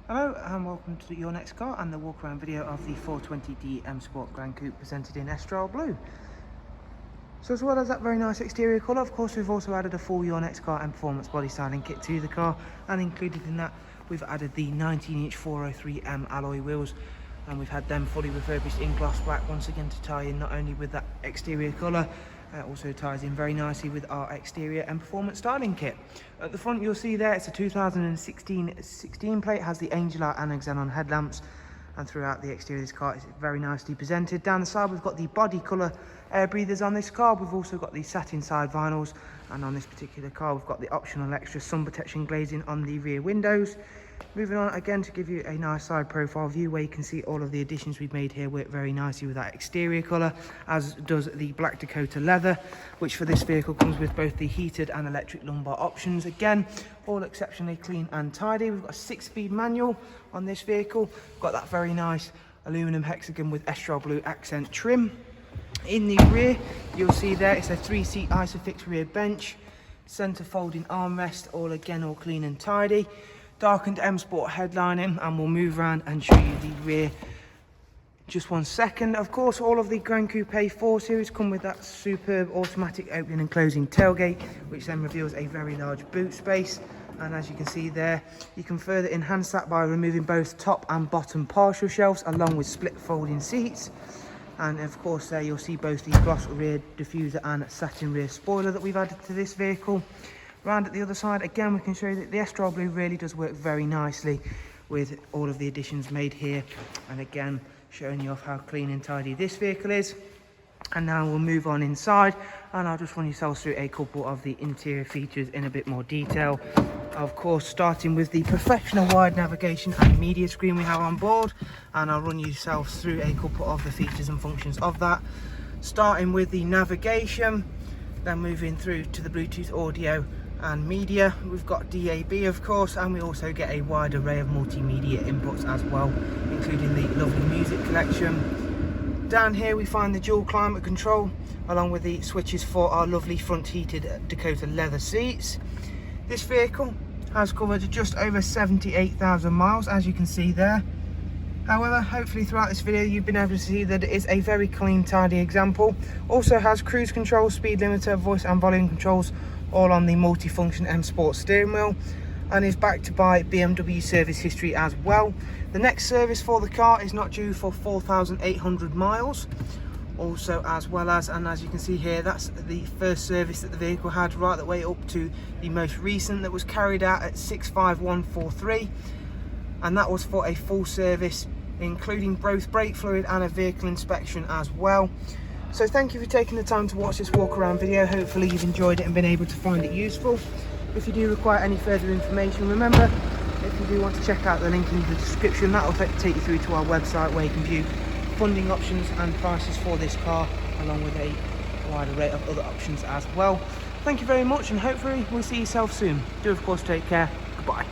Hello and welcome to your next car and the walk around video of the 420D M Sport Gran Coupe presented in Estoril Blue. So as well as that very nice exterior colour, of course we've also added a full YNC Mperformance body styling kit to the car, and included in that we've added the 19-inch 403M alloy wheels, and we've had them fully refurbished in gloss black once again to tie in not only with that exterior colour, also ties in very nicely with our exterior and performance styling kit. At the front you'll see there it's a 2016 plate, has the Angel Eye and xenon headlamps, and throughout the exterior of this car it's very nicely presented. Down the side we've got the body colour air breathers on this car. We've also got the satin side vinyls, and on this particular car we've got the optional extra sun protection glazing on the rear windows. Moving on again to give you a nice side profile view where you can see all of the additions we've made here work very nicely with that exterior colour, as does the black Dakota leather, which for this vehicle comes with both the heated and electric lumbar options. Again, all exceptionally clean and tidy. We've got a 6-speed manual on this vehicle. We've got that very nice aluminum hexagon with Estoril blue accent trim. In the rear you'll see there it's a 3-seat isofix rear bench, centre folding armrest, all clean and tidy. Darkened M Sport headlining, and we'll move around and show you the rear just one second. Of course, all of the Gran Coupe 4 Series come with that superb automatic opening and closing tailgate, which then reveals a very large boot space. And as you can see there, you can further enhance that by removing both top and bottom partial shelves, along with split folding seats. And of course there you'll see both the gloss rear diffuser and satin rear spoiler that we've added to this vehicle. Round at the other side, again we can show you that the Estoril blue really does work very nicely with all of the additions made here, and again showing you off how clean and tidy this vehicle is. And now we'll move on inside, and I'll just run yourselves through a couple of the interior features in a bit more detail. Of course, starting with the professional wide navigation and media screen we have on board, and I'll run yourselves through a couple of the features and functions of that. Starting with the navigation, then moving through to the Bluetooth audio and media. We've got DAB of course, and we also get a wide array of multimedia inputs as well, including the lovely music collection. Down here we find the dual climate control, along with the switches for our lovely front heated Dakota leather seats. This vehicle has covered just over 78,000 miles, as you can see there. However, hopefully throughout this video you've been able to see that it is a very clean, tidy example. Also has cruise control, speed limiter, voice and volume controls, all on the multifunction M Sport steering wheel, and is backed by BMW Service History as well. The next service for the car is not due for 4,800 miles. Also, as well as, and as you can see here, that's the first service that the vehicle had, right the way up to the most recent that was carried out at 65143, and that was for a full service, including both brake fluid and a vehicle inspection as well. So thank you for taking the time to watch this walk around video. Hopefully you've enjoyed it and been able to find it useful. If you do require any further information, remember, if you do want to check out the link in the description, that will take you through to our website where you can view funding options and prices for this car, along with a wide array of other options as well. Thank you very much, and hopefully we'll see yourself soon. Do of course take care. Goodbye.